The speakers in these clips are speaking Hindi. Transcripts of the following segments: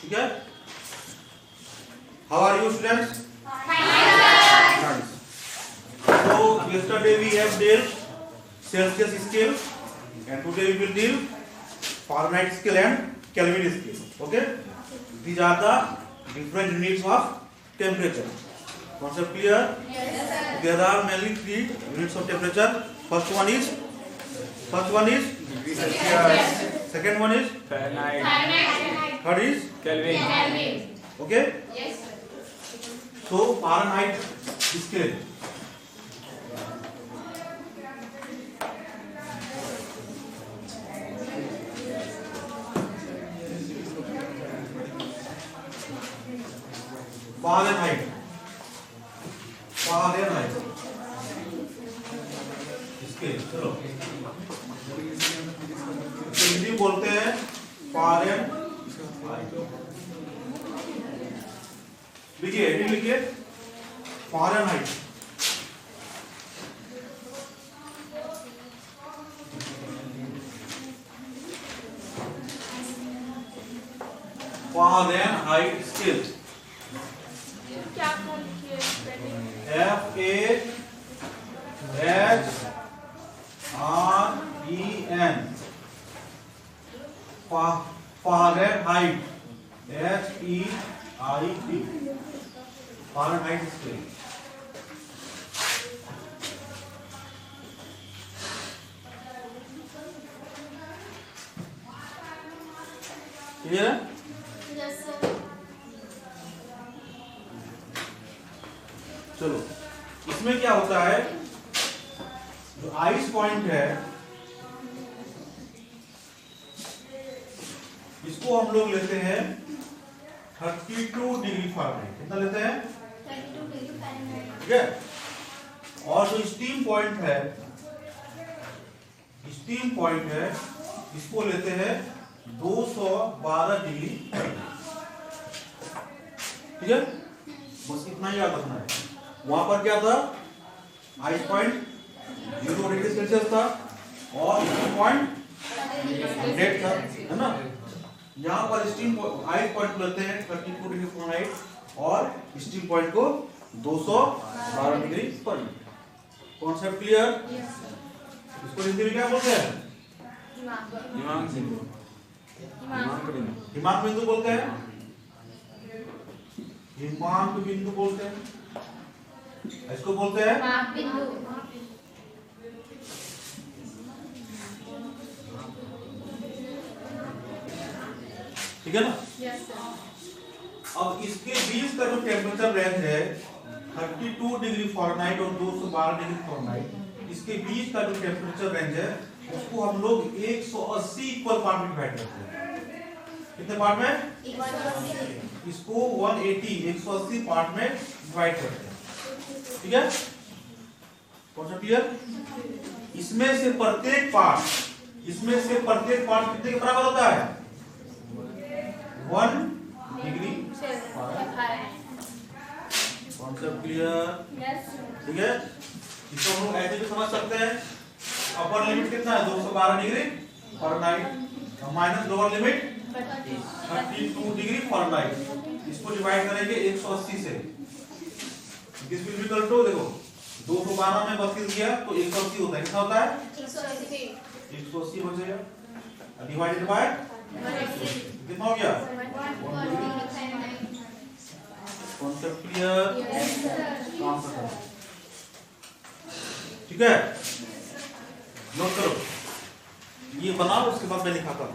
ठीक है? How are you students? Nice. So yesterday we have dealt Celsius scale and today we will deal Fahrenheit scale and Kelvin scale. Okay? These are the different units of temperature. Concept clear? Yes, sir. There are mainly 3 units of temperature. First one is degree Celsius. Second one is Fahrenheit. Third is Kelvin. Okay? Yes, sir. So Fahrenheit scale. Fahrenheit scale, चलो हिंदी बोलते हैं फारेनहाइट। लिखिए, हेडिंग लिखिए Fahrenheit. Fahrenheit scale FAHREN Fahrenheit HEIT Fahrenheit scale। Clear है? Yes sir. चलो, इसमें क्या होता है, जो आइस पॉइंट है इसको हम लोग लेते हैं 32 डिग्री फ़ारेनहाइट। कितना लेते हैं? 32 डिग्री फ़ारेनहाइट। ठीक है? और जो स्टीम पॉइंट है इसको लेते हैं 212 डिग्री। ठीक है? बस इतना ही याद रखना है। वहां पर क्या था, आइस पॉइंट 0 डिग्री सेल्सियस था और स्टीम पॉइंट 100 था, है ना? यहाँ पर स्टीम आइस पॉइंट को लेते हैं 32 डिग्री फ़ारेनहाइट और स्टीम पॉइंट को 212 डिग्री फ़ारेनहाइट। Concept clear? इसको हिंदी में क्या बोलते हैं? हिमांक बिंदु बोलते हैं। हिमांक बिंदु बोलते हैं। इसको बोलते हैं माप बिंदु। ठीक है ना? Yes sir. अब इसके बीच का जो टेम्परेचर रेंज है 32 डिग्री फ़ारेनहाइट और 212 डिग्री फ़ारेनहाइट, इसके बीच का जो टेम्परेचर रेंज है उसको हम लोग 180 इक्वल पार्ट में डिवाइड करते हैं। कितने पार्ट में? 180। इसको 180 पार्ट में डिवाइड करते हैं। ठीक है? Concept clear? इसमें से प्रत्येक पार्ट कितने के बराबर होता है? 1 degree Fahrenheit. Concept clear? Yes. ठीक है? इसको हम लोग ऐसे भी समझ सकते हैं, अपर लिमिट कितना है 212 degree Fahrenheit minus lower limit 32 degree Fahrenheit. इसको डिवाइड करेंगे 180 से। दिस विल इक्वल टू, देखो 212 में 32 दिया तो 180 होता है। कितना होता है? 180 हो जाएगा डिवाइडेड बाय कितना हो गया? Concept clear? ठीक है, नोट करो, ये बनाओ, उसके बाद मैं लिखाता हूं।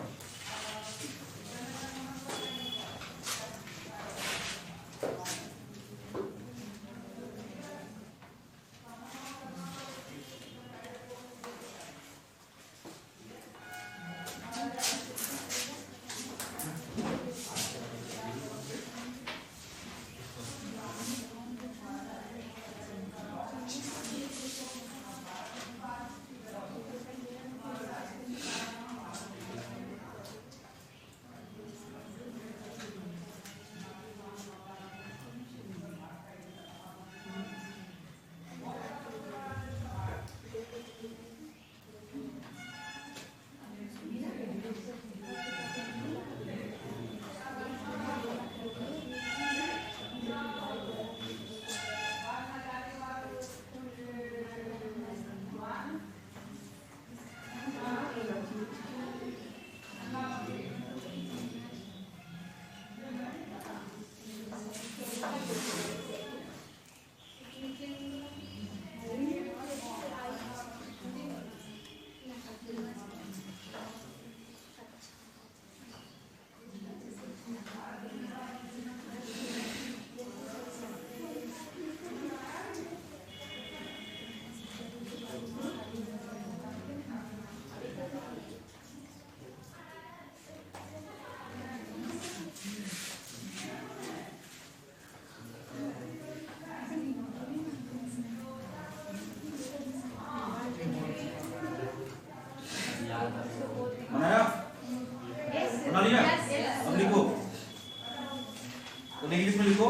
इंग्लिश में लिखो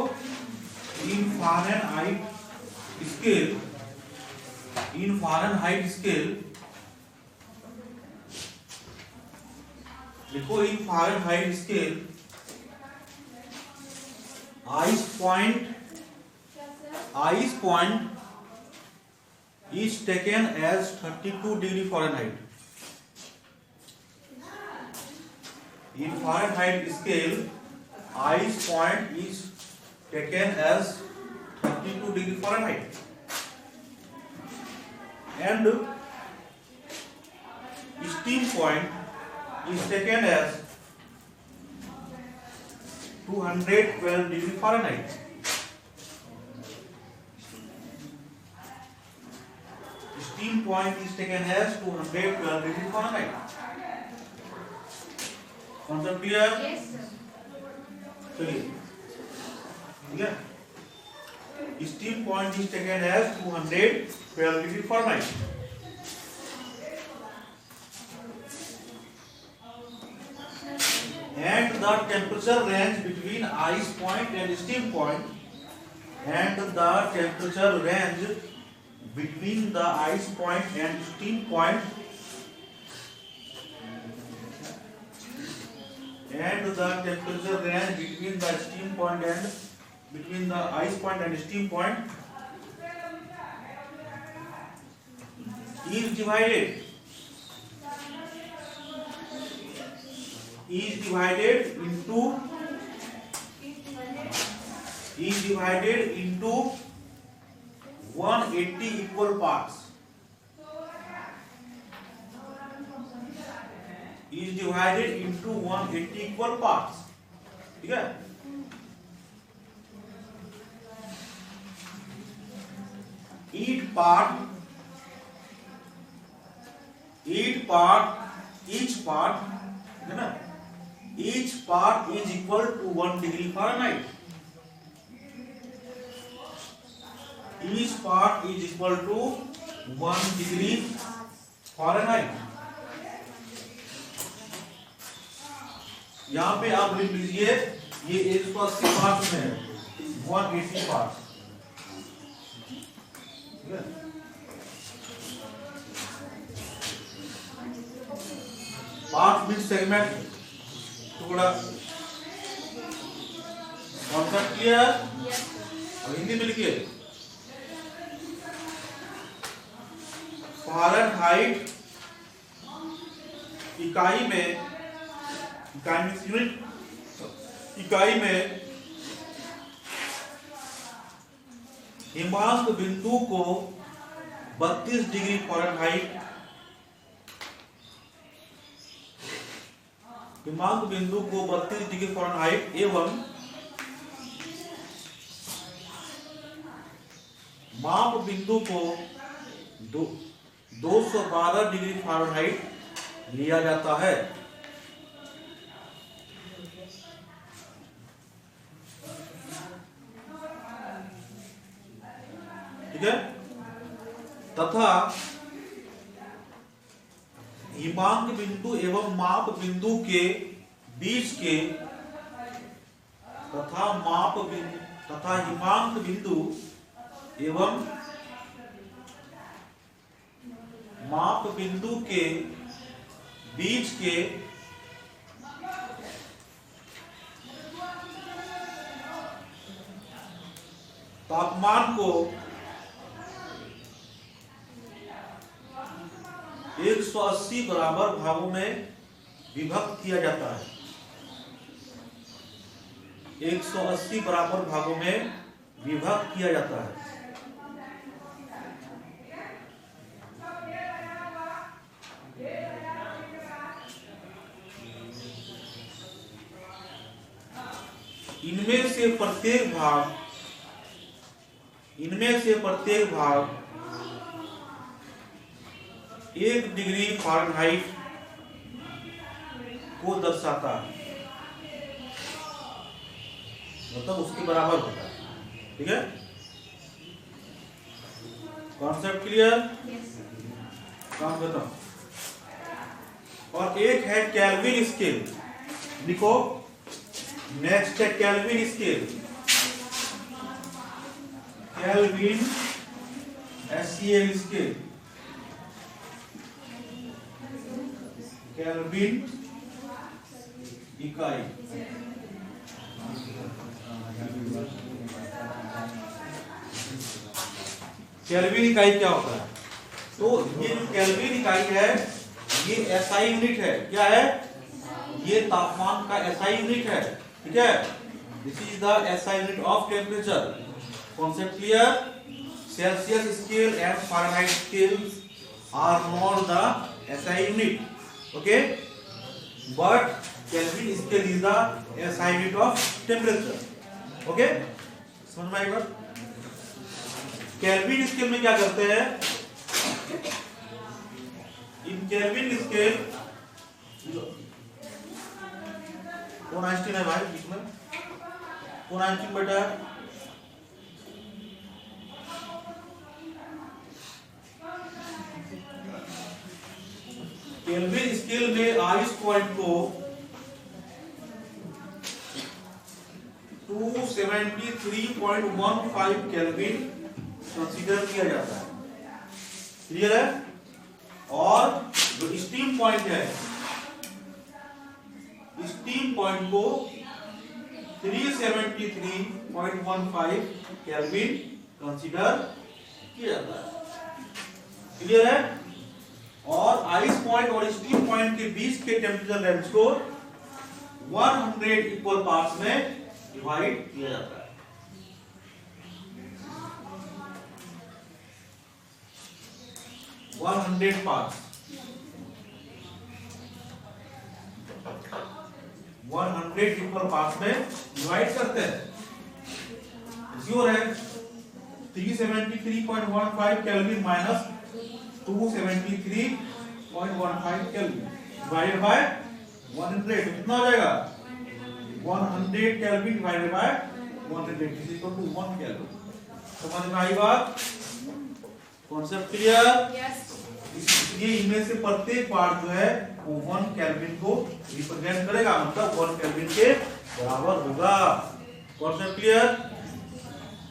in Fahrenheit scale, in Fahrenheit scale लिखो, in Fahrenheit scale ice point is taken as 32 degree Fahrenheit. In Fahrenheit scale, ice point is taken as 32 degree Fahrenheit, and steam point is taken as 212 degree Fahrenheit. Steam point is taken as 212 degree Fahrenheit. Concept clear? Yes, sir. चलिए, ठीक है? Steam point is taken as 212 degree Fahrenheit. And the temperature range between ice point and steam point, and the temperature range between the ice point and steam point, and the temperature range between the steam point and between the ice point and steam point is divided into 180 equal parts. Is divided into 180 equal parts. ठीक है? Each part है ना? Each part is equal to 1 degree Fahrenheit. Each part is equal to 1 degree Fahrenheit. यहाँ पे आप लिख लीजिए ये 180 पार्ट में है, 180 पार्ट। 5 मिनट सेगमेंट टुकड़ा। Concept clear? अब हिंदी में लिखिए, फ़ारेनहाइट इकाई में हिमांक बिंदु को 32 डिग्री फ़ारेनहाइट, हिमांक बिंदु को 32 डिग्री फ़ारेनहाइट एवं माप बिंदु को 212 डिग्री फ़ारेनहाइट लिया जाता है। ठीक है? तथा हिमांक बिंदु एवं माप बिंदु के बीच के तथा हिमांक बिंदु एवं माप बिंदु के बीच के तापमान को 180 बराबर भागों में विभक्त किया जाता है। 180 बराबर भागों में विभक्त किया जाता है। इनमें से प्रत्येक भाग 1 डिग्री फ़ारेनहाइट को दर्शाता है, मतलब उसके बराबर होता है। ठीक है? Concept clear? काम खत्म। और एक है केल्विन स्केल, लिखो। नेक्स्ट है kelvin scale. Kelvin SCL scale, kelvin इकाई। केल्विन इकाई क्या होता है? तो ये जो केल्विन इकाई है ये SI यूनिट है। क्या है? ये तापमान का SI यूनिट है। ठीक है, this is the SI unit of temperature. Concept clear? Celsius scale and Fahrenheit scale are not the SI unit, okay, but Kelvin scale is the SI unit of temperature. Okay, समझ में आई बात? केल्विन स्केल में क्या करते हैं? इन केल्विन स्केल कौन आइंस्टीन है भाई बीच में? कौन आइंस्टीन बेटा है? केल्विन स्केल में आइस पॉइंट को 273.15 केल्विन कंसीडर किया जाता है। क्लियर है? और जो स्टीम पॉइंट है, स्टीम पॉइंट को 373.15 केल्विन कंसीडर किया जाता है। क्लियर है? और आइस पॉइंट और स्टीम पॉइंट के बीच के टेम्परेचर रेंज को 100 इक्वल पार्ट्स में डिवाइड किया जाता है। 100 पार्ट्स, 100 इक्वल पार्ट्स में डिवाइड करते हैं। श्योर है? 373.15 kelvin minus 273.15 kelvin divided by 100 कितना हो जाएगा? 100 kelvin divided by 100 is equal to 1 kelvin. समझ में आई बात? Concept clear? Yes. ये इनमें से प्रत्येक पार्ट जो है वो 1 केल्विन को रिप्रेजेंट करेगा, मतलब 1 केल्विन के बराबर होगा। Concept clear?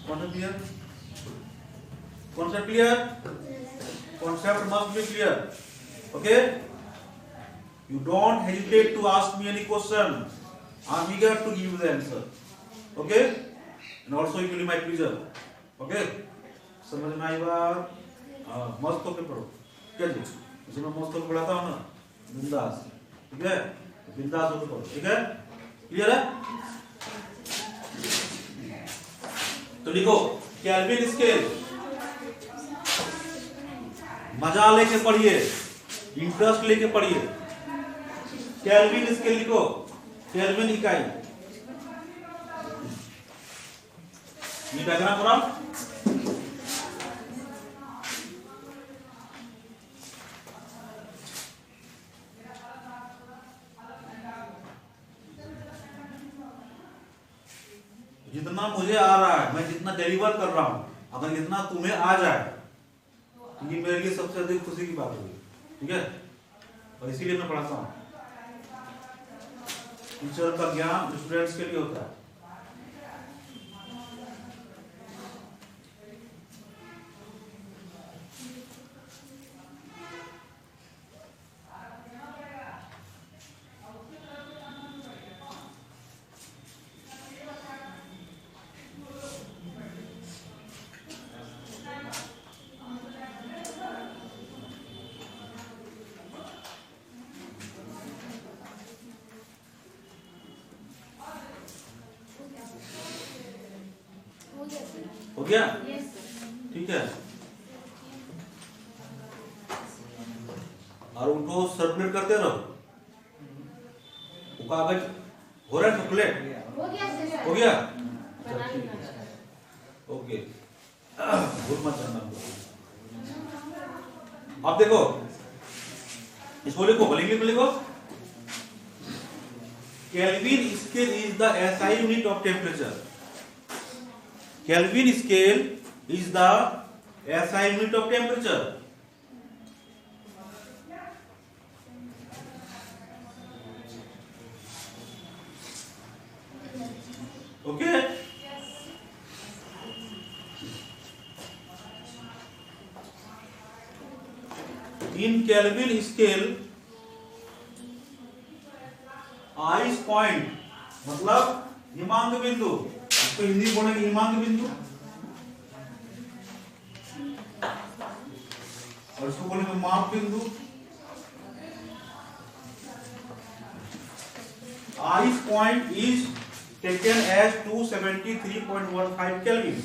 Concept clear? Concept clear? Concept must be clear, okay? You don't hesitate to ask me any question, I am eager to give the answer, okay? And also it will be my pleasure, okay? समझ में आई बात? मस्त होके पढ़ो, क्या जी? जैसे मैं मस्त होके पढ़ाता हूँ ना, बिंदास, ठीक है? बिंदास होके पढ़ो, ठीक है? क्लियर है? तो लिखो केल्विन स्केल, मजा लेके पढ़िए, इंटरेस्ट लेके पढ़िए। केल्विन स्केल लिखो, केल्विन इकाई। ये डायग्राम बनाओ। जितना मुझे आ रहा है, मैं जितना डिलीवर कर रहा हूं, अगर जितना तुम्हें आ जाए तो ये मेरे लिए सबसे अधिक खुशी की बात होगी, ठीक है? और इसीलिए मैं पढ़ाता हूं। टीचर का ज्ञान स्टूडेंट्स के लिए होता है। हो गया? ठीक है, और उनको सर्कुलेट करते रहो। वो कागज हो रहा है सर्कुलेट? हो गया? ओके, भूल मत जाना। अब देखो, इसको लिखो, इंग्लिश में लिखो। Kelvin scale is the SI unit of temperature. Kelvin scale is the SI unit of temperature. Okay? In kelvin scale ice point मतलब हिमांक बिंदु, इसको हिंदी बोलेंगे हिमांक बिंदु, और इसको बोलेंगे माप बिंदु। Ice point is taken as 273.15 Kelvin.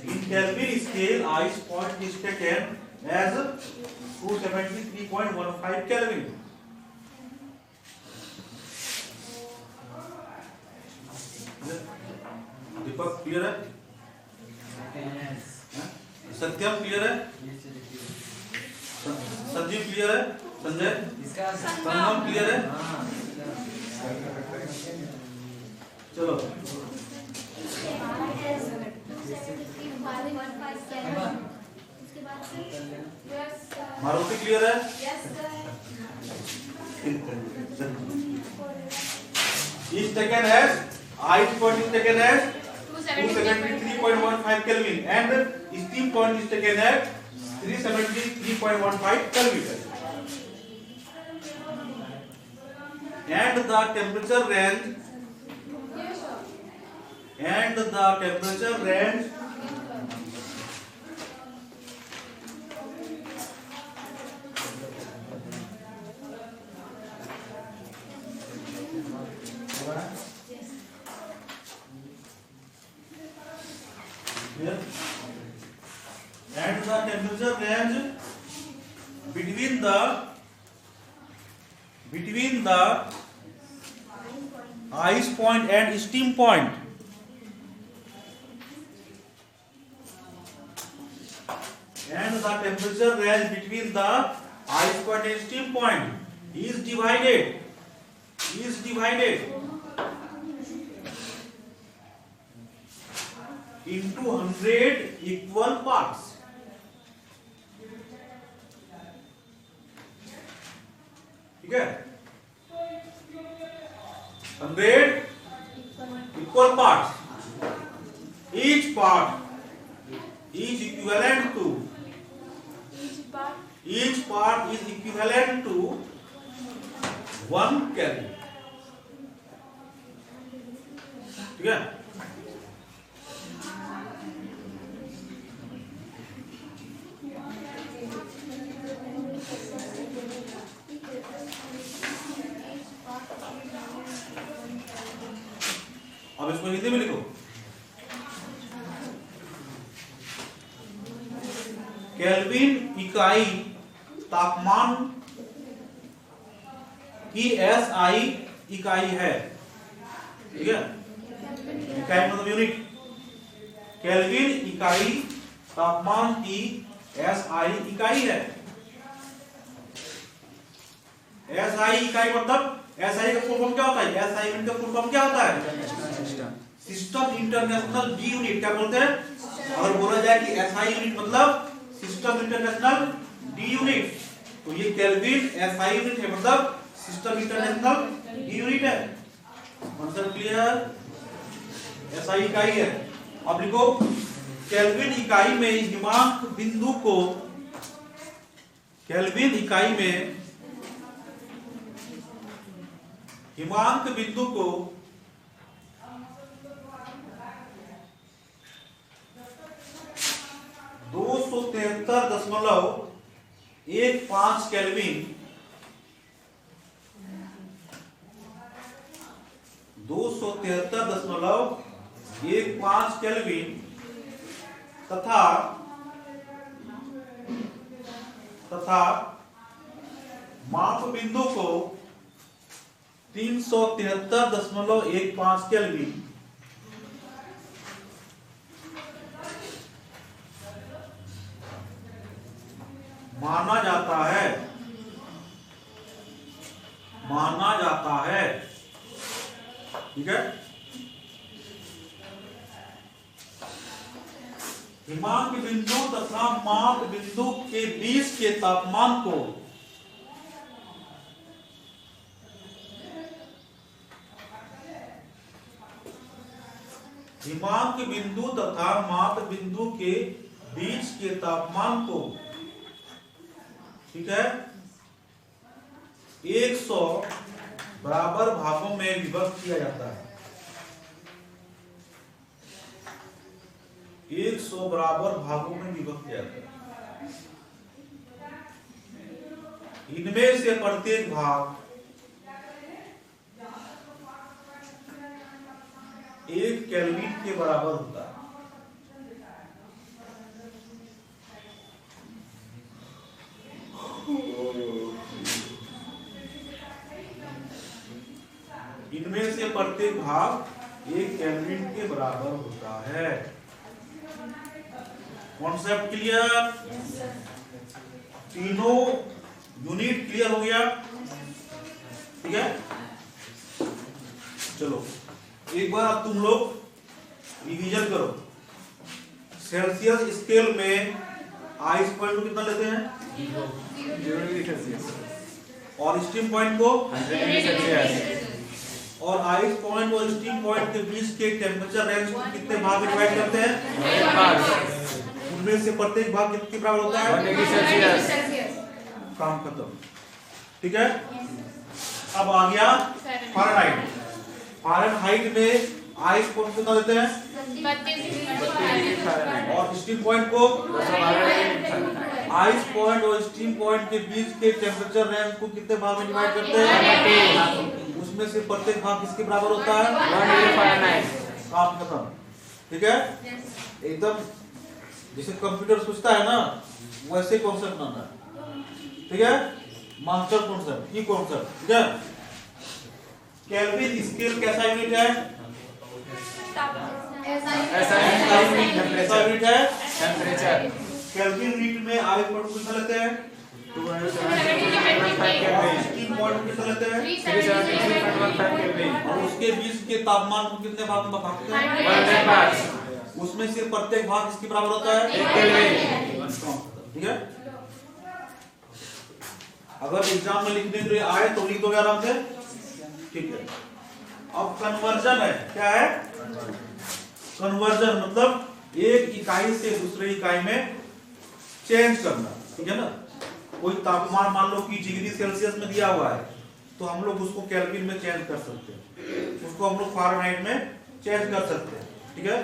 In Kelvin scale, ice point is taken as 273.15 Kelvin. Deepak clear है? सत्यम क्लियर है? संजीव क्लियर है? संजय संगम क्लियर है? चलो मारुति क्लियर है? Is taken as ice point is taken as 273.15 Kelvin and steam point is taken at 373.15 Kelvin. And the temperature range between the ice point and steam point is divided into 100 equal parts. ठीक है? 100 equal parts. Each part is equivalent to 1 Kelvin. ठीक है? अब इसको हिंदी में लिखो। केल्विन इकाई तापमान की SI इकाई है। ठीक है? इकाई मतलब यूनिट। केल्विन इकाई तापमान की SI इकाई है। SI इकाई मतलब SI का फुल फॉर्म क्या होता है? SI यूनिट का फुल फॉर्म क्या होता है? System international D unit. क्या बोलते हैं? अगर बोला जाए कि SI यूनिट मतलब सिस्टम इंटरनेशनल डी यूनिट, तो ये केल्विन SI यूनिट है, मतलब सिस्टम इंटरनेशनल डी यूनिट है। मतलब क्लियर? SI इकाई है। अब लिखो केल्विन इकाई में हिमांक बिंदु को, केल्विन इकाई में हिमांक बिंदु को 273.15 केल्विन 273.15 केल्विन तथा माप बिंदु को 373.15 केल्विन माना जाता है। ठीक है? हिमांक बिंदु तथा माप बिंदु के बीच के तापमान को हिमांक बिंदु तथा माप बिंदु के बीच के तापमान को, ठीक है, 100 बराबर भागों में विभक्त किया जाता है। 100 बराबर भागों में विभक्त किया जाता है। इनमें से प्रत्येक भाग 1 केल्विन के बराबर होता है। इनमें से प्रत्येक भाग 1 केल्विन के बराबर होता है। Concept clear? तीनों यूनिट क्लियर हो गया? ठीक है, चलो एक बार अब तुम लोग रिवीजन करो। सेल्सियस स्केल में आइस पॉइंट को कितना लेते हैं? 0 डिग्री सेल्सियस और स्टीम पॉइंट को 100 डिग्री सेल्सियस और आइस पॉइंट और स्टीम पॉइंट के बीच के टेम्परेचर रेंज को कितने भाग में डिवाइड करते हैं? उनमें से प्रत्येक भाग कितने बराबर होता है? 1 डिग्री सेल्सियस। काम खत्म। ठीक है, अब आ गया फ़ारेनहाइट। फ़ारेनहाइट में आइस पॉइंट कितना देते हैं? 32 डिग्री और स्टीम पॉइंट को? आइस पॉइंट और स्टीम पॉइंट के बीच के टेम्परेचर रेंज को कितने भाग में डिवाइड करते हैं? उसमें से प्रत्येक भाग किसके बराबर होता है? 1 डिग्री फ़ारेनहाइट। काम खत्म। ठीक है, एकदम जैसे कंप्यूटर सोचता है ना, वैसे कॉन्सेप्ट बनाना है। ठीक है, मास्टर कॉन्सेप्ट, की कॉन्सेप्ट। ठीक है, केल्विन स्केल कैसा यूनिट है? ऐसा यूनिट है टेम्परेचर। केल्विन यूनिट में आइस पॉइंट कितना लेते हैं? 273.15 केल्विन। स्टीम पॉइंट कितना लेते हैं? 373.15 केल्विन। और उसके बीच के तापमान को कितने भाग में बांटते हैं? 100 बार। उसमें से प्रत्येक भाग किसके बराबर होता है? 1 केल्विन। ठीक है, अगर एग्जाम में लिखने के लिए आए तो लिख दोगे आराम से। ठीक है, अब कन्वर्जन है। क्या है? कन्वर्जन मतलब एक इकाई से दूसरे इकाई में चेंज करना। ठीक है ना, कोई तापमान मान लो कि डिग्री सेल्सियस में दिया हुआ है तो हम लोग उसको केल्विन में चेंज कर सकते हैं, उसको हम लोग फ़ारेनहाइट में चेंज कर सकते हैं। ठीक है,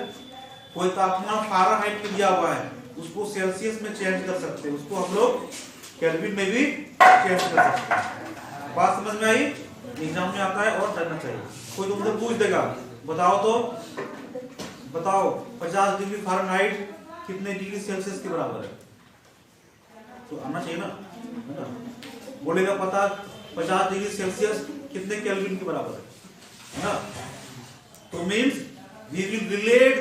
कोई तापमान फ़ारेनहाइट में दिया हुआ है उसको सेल्सियस में चेंज कर सकते हैं, उसको हम लोग केल्विन में भी चेंज कर सकते हैं। बात समझ में आई? एग्जाम में आता है और करना चाहिए। कोई तुमसे पूछ देगा, बताओ तो बताओ 50 डिग्री फ़ारेनहाइट कितने डिग्री सेल्सियस के बराबर है? तो आना चाहिए ना। बोलेगा पता 50 डिग्री सेल्सियस कितने केल्विन के बराबर है ना? तो means we will relate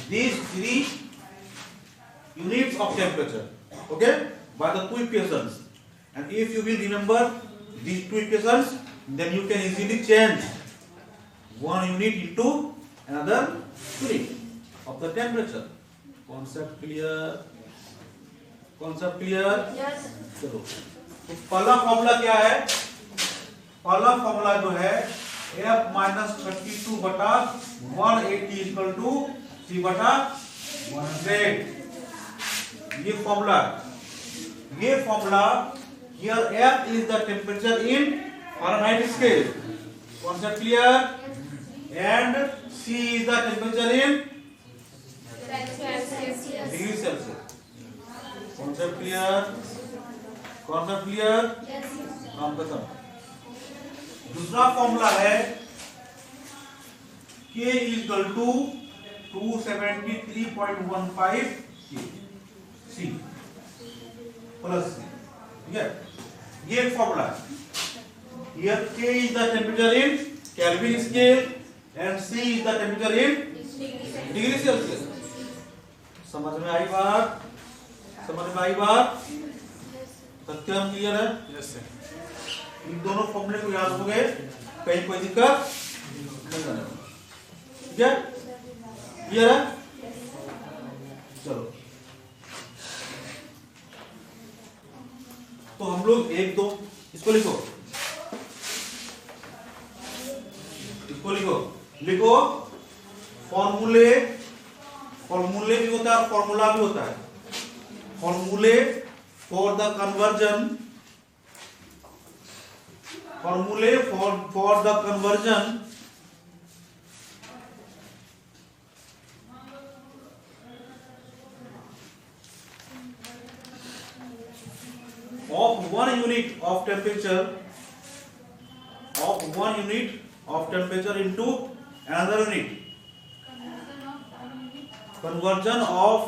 these 3 units of temperature, okay, by the two equations, and if you will remember these two equations, then you can easily change one unit into another unit of the temperature. Concept clear? Concept clear? Yes. चलो, तो पहला फॉर्मूला क्या है? पहला फॉर्मूला जो है F माइनस 32 बटा 180 इक्वल टू C बटा 100। ये formula here F is the temperature in Fahrenheit scale, concept clear, and C is the temperature in degree Celsius, concept clear, Yes. काम खत्म। दूसरा फॉर्मूला है K equal to 273.15 C plus C। ठीक है, ये फॉर्मूला है। Here K is the temperature in Kelvin scale and C is the temperature in degree Celsius। समझ में आई बात? सत्यम क्लियर है? Yes sir. इन दोनों फॉर्मूले को याद हो गए, कहीं कोई दिक्कत नहीं आने वाली। ठीक है, क्लियर है? चलो, तो हम लोग एक दो इसको लिखो फॉर्मूले भी होता है और फॉर्मूला भी होता है। फॉर्मूले for the conversion of 1 unit of temperature into another unit. Conversion of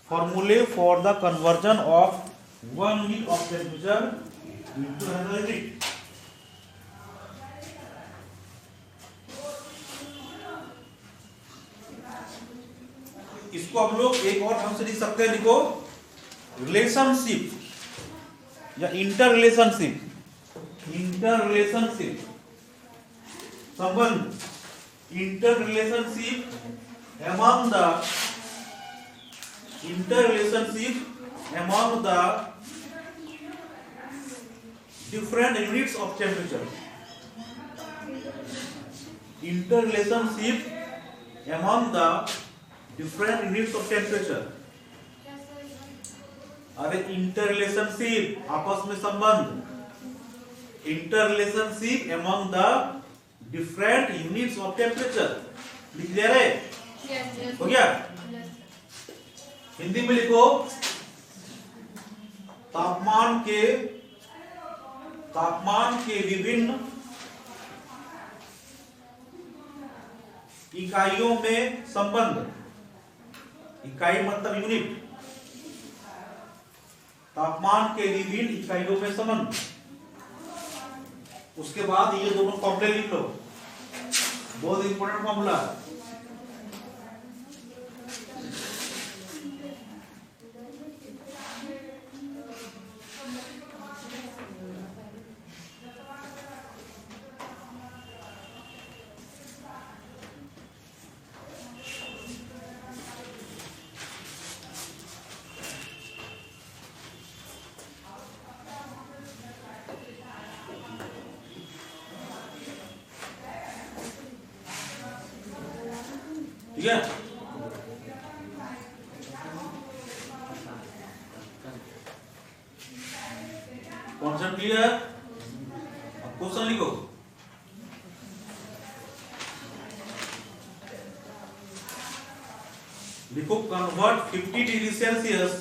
formulae for the conversion of 1 unit of temperature into another unit. इसको हम लोग एक और ढंग से लिख सकते हैं, लिखो रिलेशनशिप या इंटररिलेशनशिप संबंध, interrelationship among the different units of temperature. Interrelationship among the different units of temperature. अरे इंटररिलेशनशिप आपस में संबंध, interrelationship among the different units of temperature. लिख दिया रे? हो गया? हिंदी में लिखो तापमान के विभिन्न इकाइयों में संबंध, इकाई मतलब यूनिट, तापमान के विभिन्न इकाइयों में संबंध। उसके बाद ये दोनों फॉर्मूले लिख लो, बहुत इंपॉर्टेंट फॉर्मूला। ठीक है, कॉन्सेप्ट क्लियर? अब क्वेश्चन लिखो। लिखो convert 50 degree Celsius,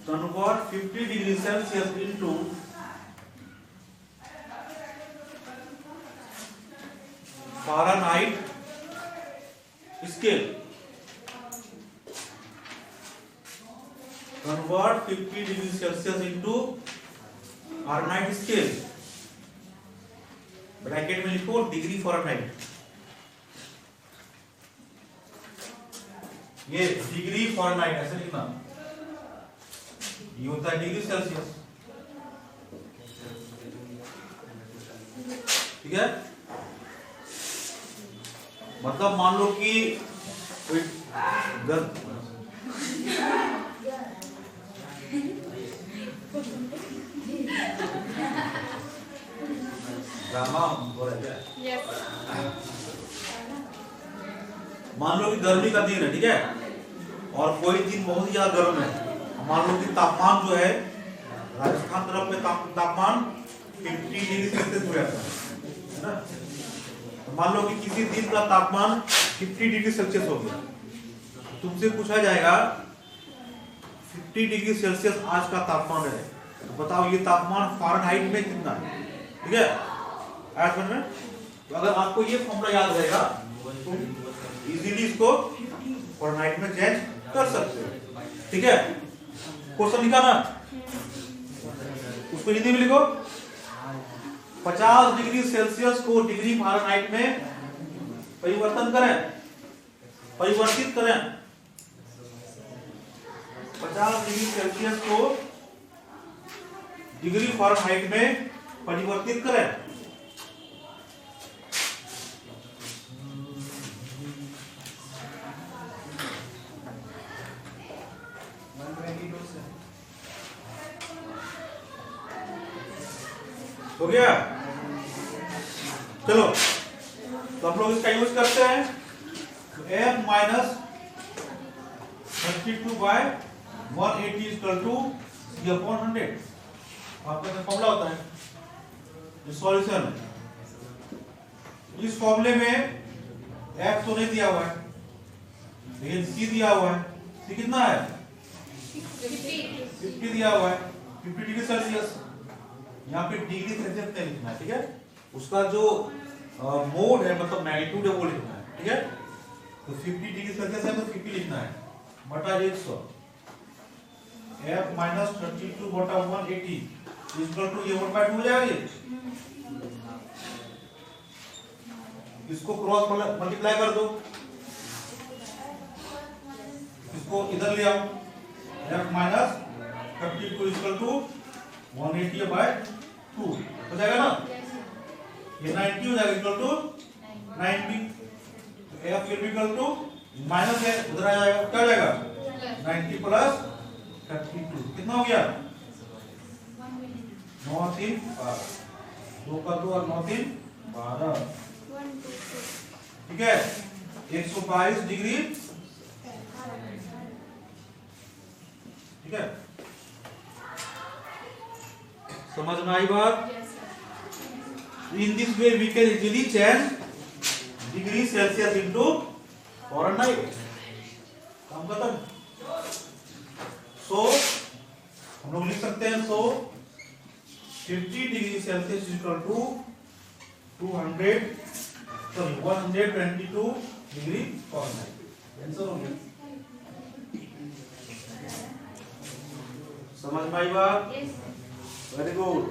convert 50 degree Celsius into Fahrenheit scale. Convert 50 degree Celsius into Fahrenheit scale, bracket में लिखो डिग्री फ़ारेनहाइट। ये डिग्री फ़ारेनहाइट ऐसे लिखना, ये होता है डिग्री सेल्सियस। ठीक है, मतलब मान लो कि मान लो कि गर्मी का दिन है, ठीक है, और कोई दिन बहुत ही ज्यादा गर्म है। मान लो कि तापमान जो है राजस्थान तरफ में तापमान 50 डिग्री सेल्सियस हो जाता है ना। मान लो कि किसी दिन का तापमान 50 डिग्री सेल्सियस हो गया, तुमसे पूछा जाएगा 50 डिग्री सेल्सियस आज का तापमान है, तो बताओ ये तापमान फ़ारेनहाइट में कितना है। ठीक है, तो अगर आपको ये फॉर्मूला याद रहेगा तो इजीली इसको फ़ारेनहाइट में चेंज कर सकते हो। ठीक है, क्वेश्चन लिखा ना, उसको हिंदी में लिखो। 50 डिग्री सेल्सियस को डिग्री फ़ारेनहाइट में परिवर्तित करें। 50 डिग्री सेल्सियस को डिग्री फ़ारेनहाइट में परिवर्तित करें। हो गया? चलो, तो हम लोग इसका यूज करते हैं। F minus 32 by 180 equal to C upon 100। आपका क्या फॉर्मूला होता है? ये सॉल्यूशन है। इस फॉर्मूले में F तो नहीं दिया हुआ है, लेकिन C दिया हुआ है। C कितना है? 50 दिया हुआ है, 50 डिग्री सेल्सियस। यहाँ पे डिग्री सेल्सियस नहीं लिखना है, ठीक है? उसका जो मोड है, मतलब मैग्नीट्यूड है, वो लिखना है, ठीक है? तो 50 डिग्री सेल्सियस है तो 50 लिखना है बटा 100। F माइनस 32 बटा 180 इक्वल टू ये 1/2 हो जाएगा ये। इसको क्रॉस मल्टीप्लाई कर दो, इसको इधर ले आओ। F माइनस 32 इक्वल टू 180/2 हो जाएगा ना? ये 90 हो जाएगा equal to 90। F will be equal to minus है, उधर आ जाएगा, क्या हो जाएगा? 90 प्लस 32 कितना हो गया? 9 3 12, 2 का 2 और 9 3 12, ठीक है? 122 डिग्री, ठीक है? समझ में आई बात? In this way we can easily change degree Celsius into Fahrenheit। काम खत्म। So हम लोग लिख सकते हैं, so 50 degree Celsius equal to 122 degree Fahrenheit. Answer हो गया। समझ में आई बात? Very good.